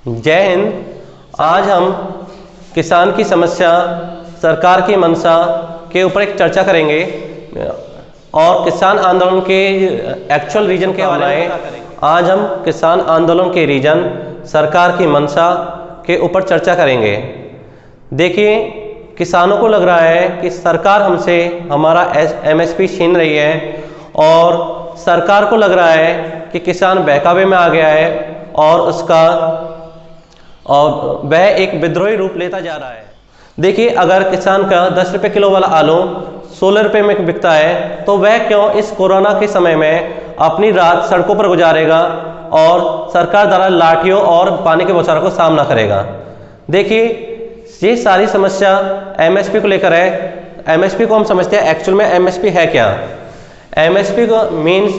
जय हिंद। आज हम किसान की समस्या, सरकार की मंशा के ऊपर एक चर्चा करेंगे और किसान आंदोलन के एक्चुअल रीजन के बारे में। आज हम किसान आंदोलन के रीजन, सरकार की मंशा के ऊपर चर्चा करेंगे। देखिए, किसानों को लग रहा है कि सरकार हमसे हमारा एमएसपी छीन रही है और सरकार को लग रहा है कि किसान बहकावे में आ गया है और वह एक विद्रोही रूप लेता जा रहा है। देखिए, अगर किसान का 10 रुपये किलो वाला आलू 16 रुपये में बिकता है तो वह क्यों इस कोरोना के समय में अपनी रात सड़कों पर गुजारेगा और सरकार द्वारा लाठियों और पानी के बौछारों को सामना करेगा। देखिए, ये सारी समस्या एमएसपी को लेकर है। एमएसपी को हम समझते हैं, एक्चुअल में एमएसपी है क्या? एमएसपी को मीन्स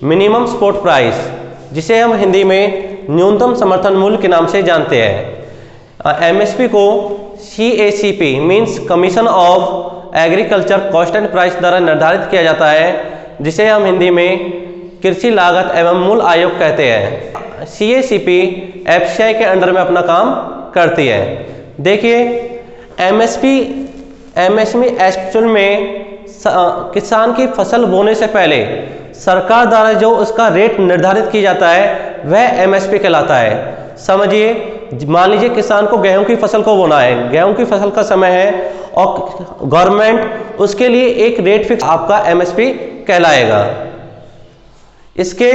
मिनिमम सपोर्ट प्राइस, जिसे हम हिंदी में न्यूनतम समर्थन मूल्य के नाम से जानते हैं। एमएसपी को CACP means commission of agriculture cost and price द्वारा निर्धारित किया जाता है, जिसे हम हिंदी में कृषि लागत एवं मूल्य आयोग कहते हैं। CACP FCI के अंडर में अपना काम करती है। देखिए, एमएसपी एक्चुअल में किसान की फसल बोने से पहले सरकार द्वारा जो उसका रेट निर्धारित किया जाता है वह एमएसपी कहलाता है। समझिए, मान लीजिए किसान को गेहूं की फसल को बोना है, गेहूं की फसल का समय है और गवर्नमेंट उसके लिए एक रेट फिक्स आपका एमएसपी कहलाएगा। इसके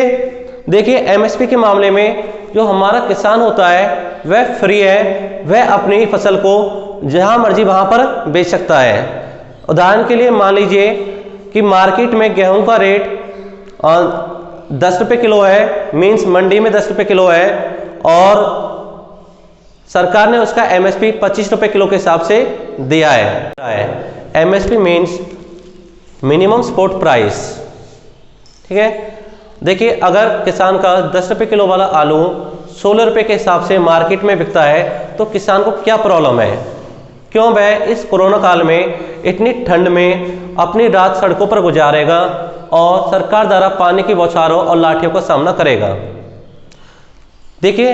देखिए, एमएसपी के मामले में जो हमारा किसान होता है वह फ्री है, वह अपनी फसल को जहां मर्जी वहां पर बेच सकता है। उदाहरण के लिए मान लीजिए कि मार्केट में गेहूं का रेट 10 रुपये किलो है, मीन्स मंडी में 10 रुपये किलो है और सरकार ने उसका एमएसपी 25 रुपये किलो के हिसाब से दिया है। MSP means minimum support price. ठीक है। देखिए, अगर किसान का 10 रुपये किलो वाला आलू 16 रुपये के हिसाब से मार्केट में बिकता है तो किसान को क्या प्रॉब्लम है? क्यों वह इस कोरोना काल में इतनी ठंड में अपनी रात सड़कों पर गुजारेगा और सरकार द्वारा पानी की बौछारों और लाठियों का सामना करेगा? देखिए,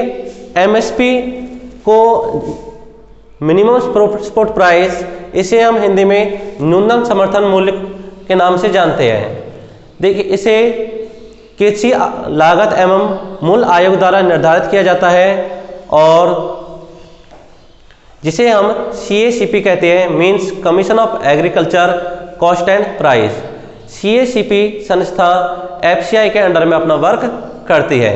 एमएसपी को मिनिमम सपोर्ट प्राइस, इसे हम हिंदी में न्यूनतम समर्थन मूल्य के नाम से जानते हैं। देखिए, इसे कृषि लागत एवं मूल्य आयोग द्वारा निर्धारित किया जाता है और जिसे हम CACP कहते हैं, means commission of agriculture cost and price. CACP संस्था FCI के अंडर में अपना वर्क करती है।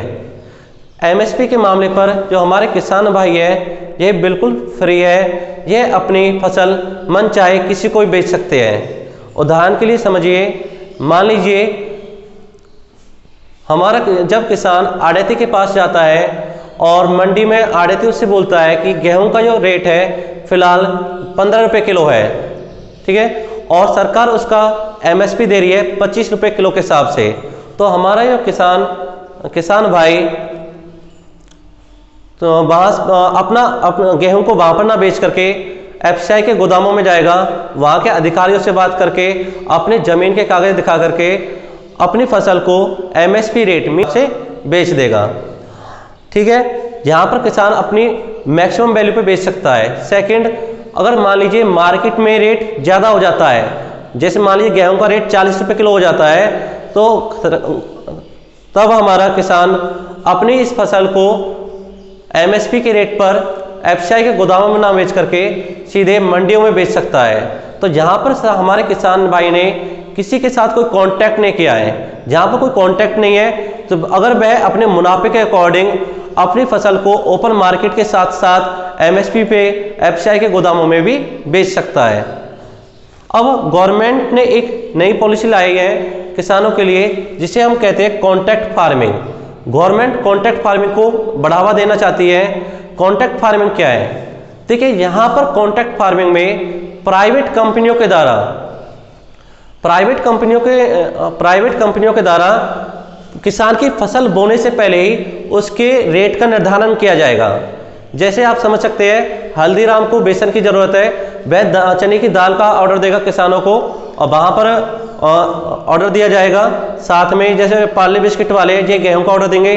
एमएसपी के मामले पर जो हमारे किसान भाई है, यह बिल्कुल फ्री है, यह अपनी फसल मन चाहे किसी को भी बेच सकते हैं। उदाहरण के लिए समझिए, मान लीजिए हमारा जब किसान आड़ती के पास जाता है और मंडी में आड़ती उससे बोलता है कि गेहूं का जो रेट है फिलहाल 15 रुपये किलो है, ठीक है, और सरकार उसका एमएसपी दे रही है 25 रुपये किलो के हिसाब से, तो हमारा जो किसान भाई तो वहाँ अपना गेहूं को वहाँ पर ना बेच करके FCI के गोदामों में जाएगा, वहाँ के अधिकारियों से बात करके अपने ज़मीन के कागज दिखा करके अपनी फसल को एमएसपी रेट में से बेच देगा। ठीक है, यहाँ पर किसान अपनी मैक्सिमम वैल्यू पे बेच सकता है। सेकंड, अगर मान लीजिए मार्केट में रेट ज़्यादा हो जाता है, जैसे मान लीजिए गेहूं का रेट 40 रुपये किलो हो जाता है, तो तब हमारा किसान अपनी इस फसल को एमएसपी के रेट पर FCI के गोदामों में ना बेच करके सीधे मंडियों में बेच सकता है। तो यहाँ पर हमारे किसान भाई ने किसी के साथ कोई कांटेक्ट नहीं किया है। जहाँ पर कोई कांटेक्ट नहीं है तो अगर वह अपने मुनाफे के अकॉर्डिंग अपनी फसल को ओपन मार्केट के साथ साथ एमएसपी पे FCI के गोदामों में भी बेच सकता है। अब गवर्नमेंट ने एक नई पॉलिसी लाई है किसानों के लिए, जिसे हम कहते हैं contract farming. Government contract farming को बढ़ावा देना चाहती है। कॉन्ट्रैक्ट फार्मिंग क्या है? देखिए, यहाँ पर कॉन्ट्रैक्ट फार्मिंग में प्राइवेट कंपनियों के द्वारा किसान की फसल बोने से पहले ही उसके रेट का निर्धारण किया जाएगा। जैसे आप समझ सकते हैं, हल्दीराम को बेसन की ज़रूरत है, वह चने की दाल का ऑर्डर देगा किसानों को और वहाँ पर ऑर्डर दिया जाएगा। साथ में जैसे पार्ले बिस्किट वाले ये गेहूं का ऑर्डर देंगे,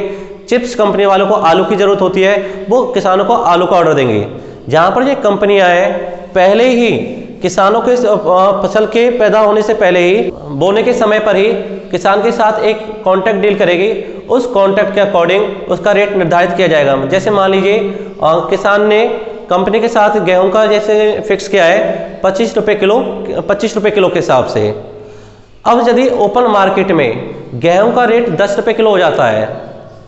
चिप्स कंपनी वालों को आलू की ज़रूरत होती है, वो किसानों को आलू का ऑर्डर देंगे। जहाँ पर ये कंपनियाँ हैं पहले ही किसानों के फसल के पैदा होने से पहले ही, बोने के समय पर ही किसान के साथ एक कॉन्ट्रैक्ट डील करेगी। उस कॉन्ट्रैक्ट के अकॉर्डिंग उसका रेट निर्धारित किया जाएगा। जैसे मान लीजिए किसान ने कंपनी के साथ गेहूं का जैसे फिक्स किया है 25 रुपये किलो के हिसाब से। अब यदि ओपन मार्केट में गेहूं का रेट 10 रुपये किलो हो जाता है,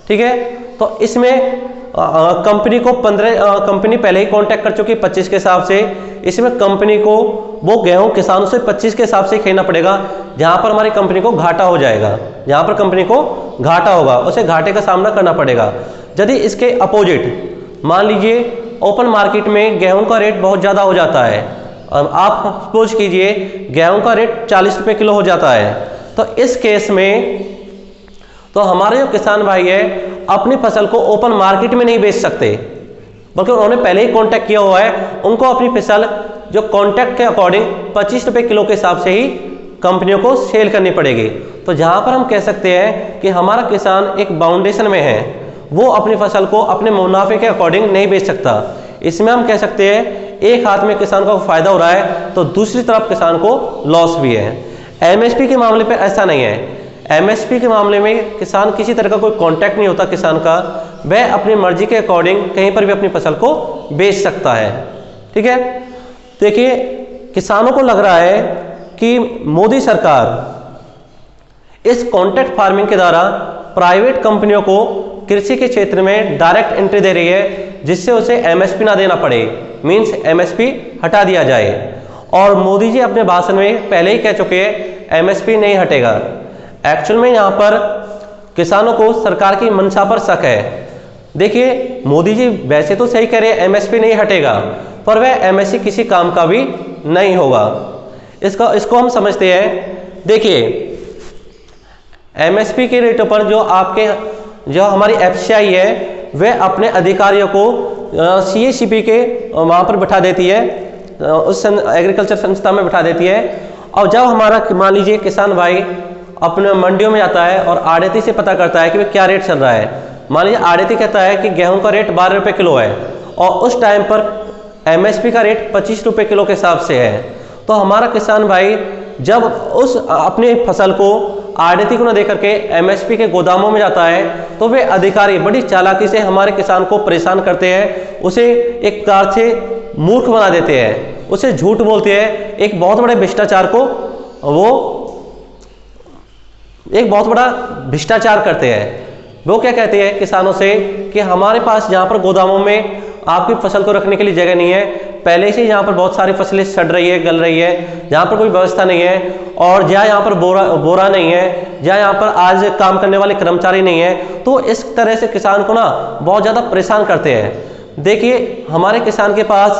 ठीक है, तो इसमें कंपनी को कंपनी पहले ही कांटेक्ट कर चुकी 25 के हिसाब से। इसमें कंपनी को वो गेहूं किसानों से 25 के हिसाब से खरीदना पड़ेगा, जहां पर हमारी कंपनी को घाटा हो जाएगा। जहां पर कंपनी को घाटा होगा उसे घाटे का सामना करना पड़ेगा। यदि इसके अपोजिट मान लीजिए ओपन मार्केट में गेहूं का रेट बहुत ज़्यादा हो जाता है, आप सपोज कीजिए गेहूं का रेट 40 रुपये किलो हो जाता है, तो इस केस में तो हमारे जो किसान भाई है अपनी फसल को ओपन मार्केट में नहीं बेच सकते, बल्कि उन्होंने पहले ही कांटेक्ट किया हुआ है। उनको अपनी फसल जो कांटेक्ट के अकॉर्डिंग 25 रुपये किलो के हिसाब से ही कंपनियों को सेल करनी पड़ेगी। तो जहां पर हम कह सकते हैं कि हमारा किसान एक बाउंडेशन में है, वो अपनी फसल को अपने मुनाफे के अकॉर्डिंग नहीं बेच सकता। इसमें हम कह सकते हैं एक हाथ में किसान को फायदा हो रहा है तो दूसरी तरफ किसान को लॉस भी है। एमएसपी के मामले पर ऐसा नहीं है। एमएसपी के मामले में किसान किसी तरह का कोई कांटेक्ट नहीं होता किसान का, वह अपनी मर्जी के अकॉर्डिंग कहीं पर भी अपनी फसल को बेच सकता है। ठीक है, देखिए किसानों को लग रहा है कि मोदी सरकार इस कॉन्ट्रैक्ट फार्मिंग के द्वारा प्राइवेट कंपनियों को कृषि के क्षेत्र में डायरेक्ट एंट्री दे रही है, जिससे उसे एमएसपी ना देना पड़े, मींस एमएसपी हटा दिया जाए। और मोदी जी अपने भाषण में पहले ही कह चुके हैं एमएसपी नहीं हटेगा। एक्चुअल में यहाँ पर किसानों को सरकार की मंशा पर शक है। देखिए मोदी जी वैसे तो सही कह रहे हैं एमएसपी नहीं हटेगा, पर वह एमएसपी किसी काम का भी नहीं होगा। इसको हम समझते हैं। देखिए एमएसपी के रेटों पर जो हमारी एफसीआई है वह अपने अधिकारियों को सीएसीपी के वहाँ पर बिठा देती है, उस एग्रीकल्चर संस्था में बिठा देती है। और जब हमारा मान लीजिए किसान भाई अपने मंडियों में जाता है और आड़ती से पता करता है कि क्या रेट चल रहा है, मान लीजिए आड़ती कहता है कि गेहूं का रेट 12 रुपये किलो है और उस टाइम पर एमएसपी का रेट 25 रुपये किलो के हिसाब से है, तो हमारा किसान भाई जब उस अपनी फसल को आड़ती को न देकर के एमएसपी के गोदामों में जाता है, तो वे अधिकारी बड़ी चालाकी से हमारे किसान को परेशान करते हैं, उसे एक प्रकार से मूर्ख बना देते हैं, उसे झूठ बोलते हैं, एक बहुत बड़े भ्रष्टाचार को वो एक बहुत बड़ा भ्रष्टाचार करते हैं। वो क्या कहते हैं किसानों से कि हमारे पास यहाँ पर गोदामों में आपकी फसल को रखने के लिए जगह नहीं है, पहले से यहाँ पर बहुत सारी फसलें सड़ रही है, गल रही है, जहाँ पर कोई व्यवस्था नहीं है, और जहाँ यहाँ पर बोरा नहीं है, जहाँ यहाँ पर आज काम करने वाले कर्मचारी नहीं है, तो इस तरह से किसान को ना बहुत ज़्यादा परेशान करते हैं। देखिए हमारे किसान के पास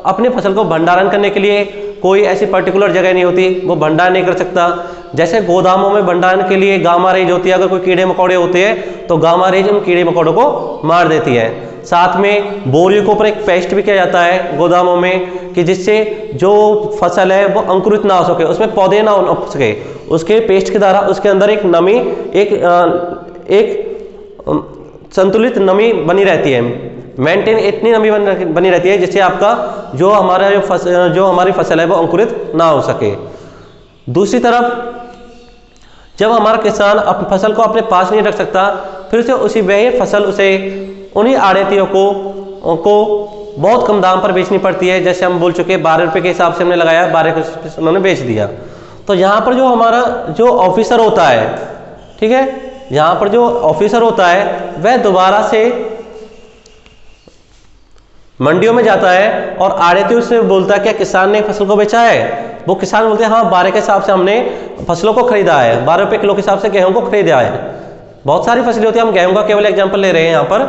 अपनी फसल को भंडारण करने के लिए कोई ऐसी पर्टिकुलर जगह नहीं होती, वो भंडारण नहीं कर सकता। जैसे गोदामों में भंडारण के लिए गामा रेज होती है, अगर कोई कीड़े मकोड़े होते हैं तो गामा रेज उन कीड़े मकोड़ों को मार देती है। साथ में बोरियों के ऊपर एक पेस्ट भी किया जाता है गोदामों में कि जिससे जो फसल है वो अंकुरित ना हो सके, उसमें पौधे ना हो सके, उसके पेस्ट के द्वारा उसके अंदर एक नमी एक संतुलित नमी बनी रहती है, मेंटेन इतनी नमी बनी रहती है जिससे आपका जो हमारी फसल है वो अंकुरित ना हो सके। दूसरी तरफ जब हमारा किसान अपनी फसल को अपने पास नहीं रख सकता, फिर से उसी वही फसल उसे उन्हीं आड़तियों को बहुत कम दाम पर बेचनी पड़ती है। जैसे हम बोल चुके 12 रुपये के हिसाब से हमने लगाया, 12 के उन्होंने बेच दिया। तो यहाँ पर जो हमारा जो ऑफिसर होता है, ठीक है, यहाँ पर जो ऑफिसर होता है वह दोबारा से मंडियों में जाता है और आड़तियों से बोलता है क्या किसान ने फसल को बेचा है। वो किसान बोलते हैं हाँ 12 के हिसाब से हमने फसलों को खरीदा है, 12 रुपये किलो के हिसाब से गेहूं को खरीदा है। बहुत सारी फसलें होती है, हम गेहूं का केवल एग्जांपल ले रहे हैं यहाँ पर,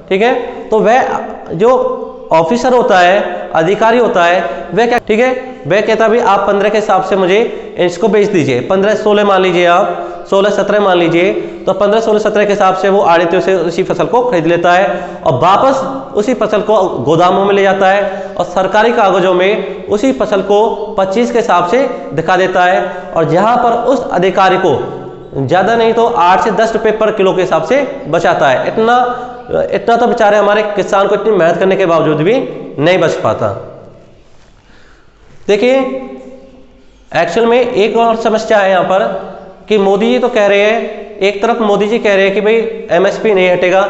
ठीक है। तो वह जो ऑफिसर होता है, अधिकारी होता है, वह क्या, ठीक है, वह कहता है भाई आप 15 के हिसाब से मुझे इसको बेच दीजिए, 15-16 मान लीजिए, आप 16-17 मान लीजिए, तो 15-16-17 के हिसाब से वो आड़तियों से उसी फसल को खरीद लेता है और वापस उसी फसल को गोदामों में ले जाता है और सरकारी कागजों में उसी फसल को 25 के हिसाब से दिखा देता है। और जहां पर उस अधिकारी को ज़्यादा नहीं तो 8 से 10 रुपये पर किलो के हिसाब से बचाता है। इतना तो बेचारे हमारे किसान को इतनी मेहनत करने के बावजूद भी नहीं बच पाता। देखिए एक्चुअल में एक और समस्या है यहाँ पर कि मोदी जी तो कह रहे हैं, एक तरफ मोदी जी कह रहे हैं कि भाई एमएसपी नहीं हटेगा,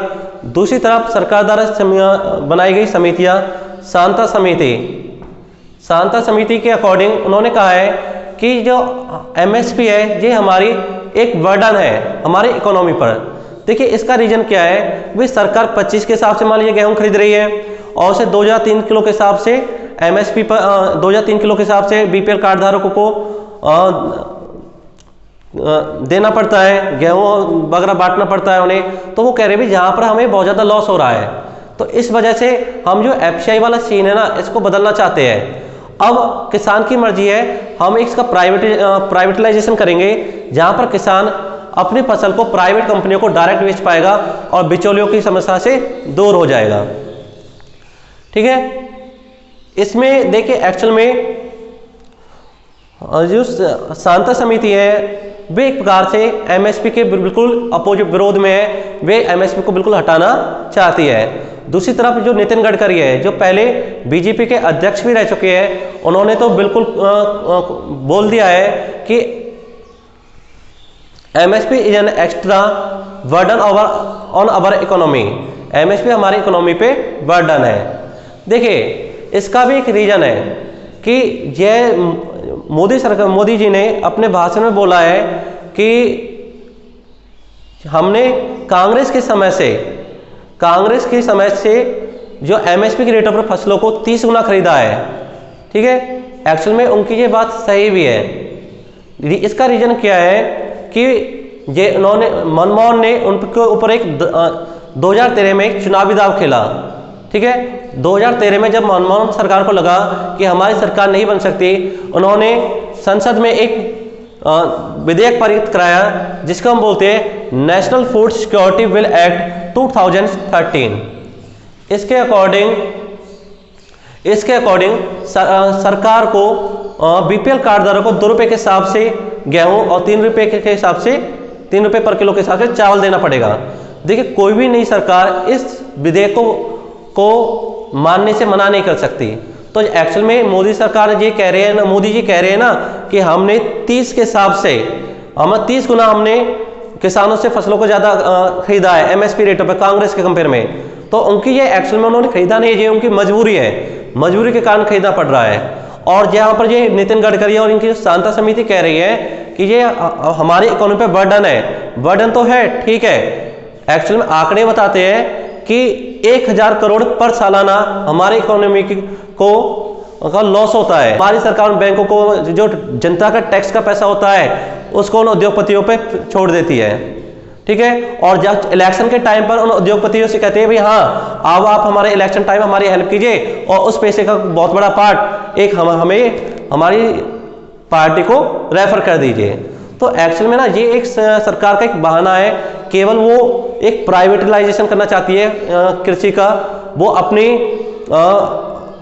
दूसरी तरफ सरकार द्वारा बनाई गई समितियाँ शांता समिति के अकॉर्डिंग उन्होंने कहा है कि जो एमएसपी है ये हमारी एक बर्डन है हमारी इकोनॉमी पर। देखिए इसका रीजन क्या है, भाई सरकार 25 के हिसाब से मान लीजिए गेहूँ खरीद रही है और उसे 2003 किलो के हिसाब से एमएसपी पर 2003 किलो के हिसाब से बीपीएल कार्ड धारकों को देना पड़ता है, गेहूँ वगैरह बांटना पड़ता है उन्हें। तो वो कह रहे हैं जहाँ पर हमें बहुत ज़्यादा लॉस हो रहा है, तो इस वजह से हम जो एफसीआई वाला सीन है ना इसको बदलना चाहते हैं। अब किसान की मर्जी है, हम इसका प्राइवेटाइजेशन करेंगे जहाँ पर किसान अपनी फसल को प्राइवेट कंपनियों को डायरेक्ट बेच पाएगा और बिचौलियों की समस्या से दूर हो जाएगा। ठीक है, इसमें देखिए एक्चुअल में जो शांता समिति है वे एक प्रकार से एमएसपी के बिल्कुल अपोजिट विरोध में है, वे एमएसपी को बिल्कुल हटाना चाहती है। दूसरी तरफ जो नितिन गडकरी है जो पहले बीजेपी के अध्यक्ष भी रह चुके हैं, उन्होंने तो बिल्कुल बोल दिया है कि MSP is an extra burden on our economy, MSP हमारी इकोनॉमी पे बर्डन है। देखिए इसका भी एक रीजन है कि ये मोदी जी ने अपने भाषण में बोला है कि हमने कांग्रेस के समय से जो एमएसपी के रेटों पर फसलों को 30 गुना खरीदा है। ठीक है, एक्चुअल में उनकी ये बात सही भी है। इसका रीजन क्या है कि ये मनमोहन ने उनके ऊपर एक 2013 में एक चुनावी दाव खेला। ठीक है, 2013 में जब मनमोहन सरकार को लगा कि हमारी सरकार नहीं बन सकती, उन्होंने संसद में एक विधेयक पारित कराया जिसको हम बोलते हैं national food security bill act 2013। इसके अकॉर्डिंग सरकार को बीपीएल कार्ड धारकों को 2 रुपये के हिसाब से गेहूं और 3 रुपये के हिसाब से 3 रुपये पर किलो के हिसाब से चावल देना पड़ेगा। देखिए कोई भी नई सरकार इस विधेयक को मानने से मना नहीं कर सकती। तो एक्चुअल में मोदी जी कह रहे हैं ना कि हमने 30 के हिसाब से 30 गुना हमने किसानों से फसलों को ज़्यादा खरीदा है एमएसपी रेटों पर कांग्रेस के कंपेयर में। तो उनकी ये एक्चुअल में उन्होंने खरीदा नहीं है, ये उनकी मजबूरी है, मजबूरी के कारण खरीदना पड़ रहा है। और जहाँ पर ये नितिन गडकरी और इनकी शांता समिति कह रही है कि ये हमारी इकोनॉमी पे बर्डन है, बर्डन तो है ठीक है। एक्चुअल में आंकड़े बताते हैं कि 1000 करोड़ पर सालाना हमारे इकोनॉमी का लॉस होता है। हमारी सरकार बैंकों को जो जनता का टैक्स का पैसा होता है उसको उन उद्योगपतियों पे छोड़ देती है। ठीक है, और जब इलेक्शन के टाइम पर उन उद्योगपतियों से कहते हैं भाई हाँ अब आप हमारे इलेक्शन टाइम हमारी हेल्प कीजिए और उस पैसे का बहुत बड़ा पार्ट एक हमें हमारी पार्टी को रेफर कर दीजिए। तो एक्चुअल में ना ये एक सरकार का एक बहाना है, केवल वो एक प्राइवेटाइजेशन करना चाहती है कृषि का, वो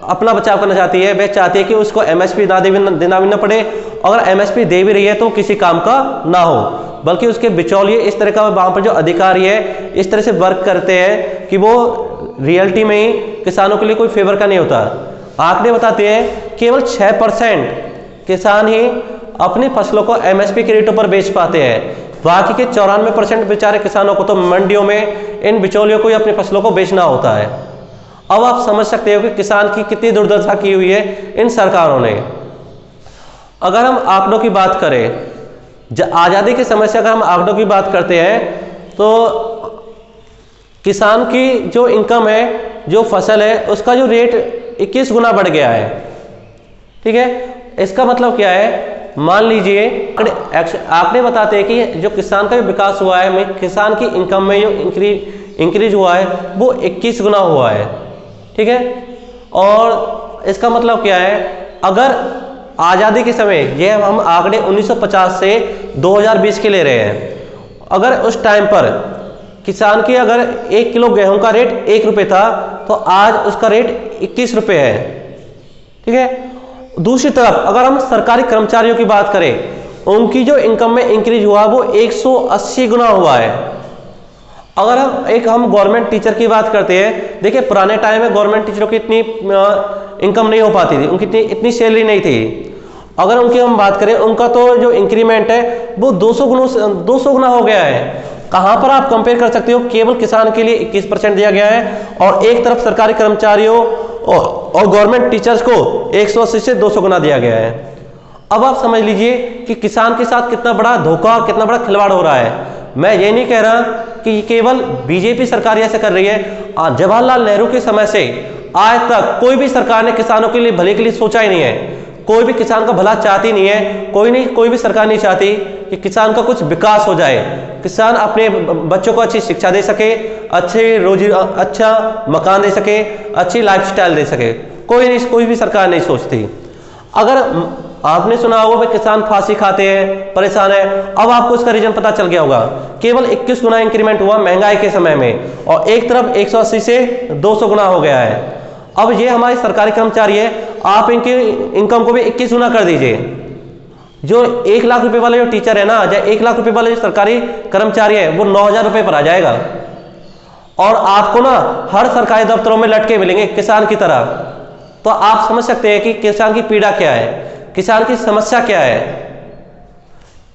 अपना बचाव करना चाहती है। वह चाहती है कि उसको एमएसपी देना भी ना पड़े, अगर एमएसपी दे भी रही है तो किसी काम का ना हो, बल्कि उसके बिचौलिए इस तरह का वहाँ पर जो अधिकारी है इस तरह से वर्क करते हैं कि वो रियलिटी में ही किसानों के लिए कोई फेवर का नहीं होता। आंकड़े बताते हैं केवल 6% किसान ही अपनी फसलों को एमएसपी के रेटों पर बेच पाते हैं, बाकी के 94% बेचारे किसानों को तो मंडियों में इन बिचौलियों को ही अपनी फसलों को बेचना होता है। अब आप समझ सकते हो कि किसान की कितनी दुर्दशा की हुई है इन सरकारों ने। अगर हम आंकड़ों की बात करें, आज़ादी के समय से अगर हम आंकड़ों की बात करते हैं तो किसान की जो इनकम है, जो फसल है, उसका जो रेट 21 गुना बढ़ गया है। ठीक है, इसका मतलब क्या है, मान लीजिए आंकड़े बताते हैं कि जो किसान का भी विकास हुआ है, किसान की इनकम में जो इंक्रीज हुआ है वो 21 गुना हुआ है। ठीक है, और इसका मतलब क्या है, अगर आज़ादी के समय ये हम आंकड़े 1950 से 2020 के ले रहे हैं, अगर उस टाइम पर किसान की अगर 1 किलो गेहूं का रेट 1 रुपये था तो आज उसका रेट 21 रुपये है। ठीक है, दूसरी तरफ अगर हम सरकारी कर्मचारियों की बात करें, उनकी जो इनकम में इंक्रीज हुआ वो 180 गुना हुआ है। अगर हम गवर्नमेंट टीचर की बात करते हैं, देखिए पुराने टाइम में गवर्नमेंट टीचरों की इतनी इनकम नहीं हो पाती थी, उनकी इतनी सैलरी नहीं थी। अगर उनकी हम बात करें, उनका तो जो इंक्रीमेंट है वो 200 गुना हो गया है। कहाँ पर आप कंपेयर कर सकते हो, केवल किसान के लिए 21% दिया गया है और एक तरफ सरकारी कर्मचारियों और गवर्नमेंट टीचर्स को 180 से 200 गुना दिया गया है। अब आप समझ लीजिए कि किसान के साथ कितना बड़ा धोखा और कितना बड़ा खिलवाड़ हो रहा है। मैं ये नहीं कह रहा कि केवल बीजेपी सरकार ऐसे कर रही है। जवाहरलाल नेहरू के समय से आज तक कोई भी सरकार ने किसानों के लिए भले के लिए सोचा ही नहीं है। कोई भी किसान का भला चाहती नहीं है। कोई भी सरकार नहीं चाहती कि किसान का कुछ विकास हो जाए, किसान अपने बच्चों को अच्छी शिक्षा दे सके, अच्छा मकान दे सके, अच्छी लाइफस्टाइल दे सके। कोई भी सरकार नहीं सोचती। अगर आपने सुना होगा कि किसान फांसी खाते हैं, परेशान है, अब आपको इसका रीजन पता चल गया होगा। केवल 21 गुना इंक्रीमेंट हुआ महंगाई के समय में और एक तरफ 180 से 200 गुना हो गया है। अब ये हमारे सरकारी कर्मचारी है, आप इनकी इनकम को भी 21 गुना कर दीजिए। जो 1 लाख रुपए वाले जो टीचर है ना, या 1 लाख रुपए वाले जो सरकारी कर्मचारी है, वो 9,000 रुपए पर आ जाएगा। और आपको ना हर सरकारी दफ्तरों में लटके मिलेंगे किसान की तरह। तो आप समझ सकते हैं कि किसान की पीड़ा क्या है, किसान की समस्या क्या है।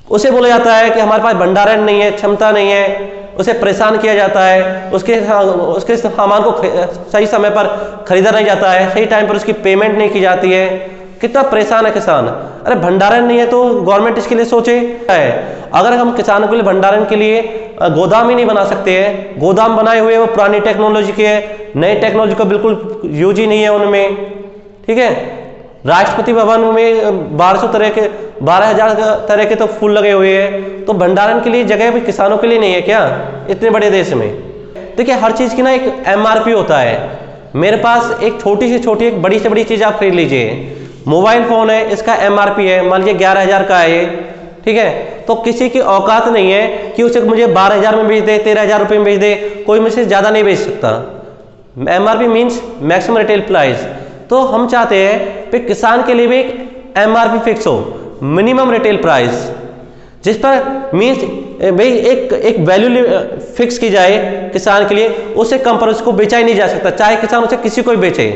उसे बोला जाता है कि हमारे पास भंडारण नहीं है, क्षमता नहीं है, उसे परेशान किया जाता है, उसके सामान को सही समय पर खरीदा नहीं जाता है, सही टाइम पर उसकी पेमेंट नहीं की जाती है। कितना परेशान है किसान। अरे भंडारण नहीं है तो गवर्नमेंट इसके लिए सोचे है। अगर हम किसानों के लिए भंडारण के लिए गोदाम ही नहीं बना सकते हैं, गोदाम बनाए हुए वो पुरानी टेक्नोलॉजी के है, नई टेक्नोलॉजी का बिल्कुल यूज ही नहीं है उनमें। ठीक है, राष्ट्रपति भवन में 12,000 तरह के तो फूल लगे हुए हैं, तो भंडारण के लिए जगह भी किसानों के लिए नहीं है क्या इतने बड़े देश में। देखिए हर चीज़ की ना एक एमआरपी होता है। मेरे पास एक छोटी से छोटी एक बड़ी से बड़ी चीज़ आप खरीद लीजिए, मोबाइल फ़ोन है, इसका एमआरपी है मान लीजिए 11,000 का है ये। ठीक है, तो किसी की औकात नहीं है कि उसे मुझे 12,000 में बेच दे, 13,000 रुपये में बेच दे, कोई मुझसे ज़्यादा नहीं बेच सकता। MRP means maximum retail price. तो हम चाहते हैं कि किसान के लिए भी एक एमआरपी फिक्स हो, मिनिमम रिटेल प्राइस, जिस पर मीन्स भाई एक वैल्यू फिक्स की जाए किसान के लिए, उससे कम पर उसको बेचा ही नहीं जा सकता, चाहे किसान उसे किसी को भी बेचे।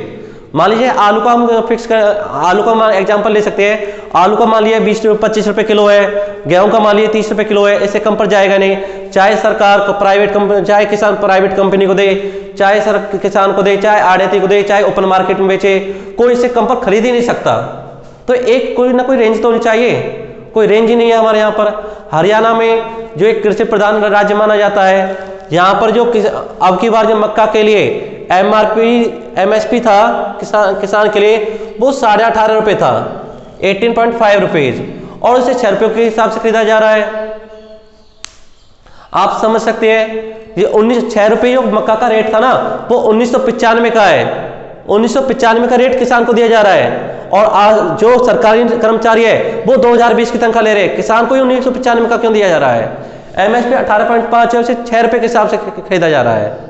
मान लीजिए आलू का हम आलू का एग्जांपल ले सकते हैं। आलू का मान लीजिए 20-25 रुपये किलो है, गेहूं का मान लीजिए 30 रुपये किलो है, इससे कम पर जाएगा नहीं। चाहे सरकार को प्राइवेट कंपनी, चाहे किसान प्राइवेट कंपनी को दे, चाहे किसान को दे, चाहे आड़ती को दे, चाहे ओपन मार्केट में बेचे, कोई इससे कम पर खरीद ही नहीं सकता। तो एक कोई ना कोई रेंज तो होनी चाहिए, कोई रेंज ही नहीं है हमारे यहाँ पर। हरियाणा में जो एक कृषि प्रधान राज्य माना जाता है, यहाँ पर जो अब की बार जो मक्का के लिए एमएसपी था किसान के लिए, वो 18.5 रुपये था, 18.5 रुपीज, और उसे 6 रुपये के हिसाब से खरीदा जा रहा है। आप समझ सकते हैं ये 6 रुपये जो मक्का का रेट था ना, वो 1995 का है। 1995 का रेट किसान को दिया जा रहा है, और आज जो सरकारी कर्मचारी है वो 2020 की तनख्वाह ले रहे हैं, किसान को ही 1995 का क्यों दिया जा रहा है। एमएसपी 18.5 है, उसे 6 रुपये के हिसाब से खरीदा जा रहा है।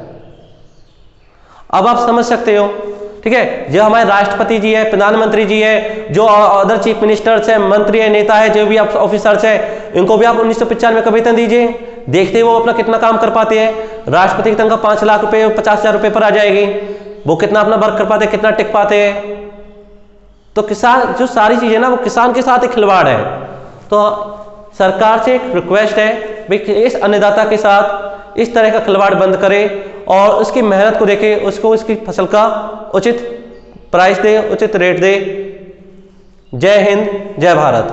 अब आप समझ सकते हो। ठीक है, जो हमारे राष्ट्रपति जी है, प्रधानमंत्री जी है, जो अदर चीफ मिनिस्टर्स है, मंत्री है, नेता है, जो भी आप ऑफिसर्स है, इनको भी आप 1995 का वेतन दीजिए, देखते वो अपना कितना काम कर पाते हैं। राष्ट्रपति की तनख्वाह 5 लाख रुपए 50,000 रुपये पर आ जाएगी, वो कितना अपना वर्क कर पाते हैं, कितना टिक पाते हैं। तो किसान जो सारी चीजें ना, वो किसान के साथ एक खिलवाड़ है। तो सरकार से एक रिक्वेस्ट है भाई इस अन्नदाता के साथ इस तरह का खिलवाड़ बंद करे और उसकी मेहनत को देखे, उसको उसकी फसल का उचित प्राइस दे, उचित रेट दे। जय हिंद, जय भारत।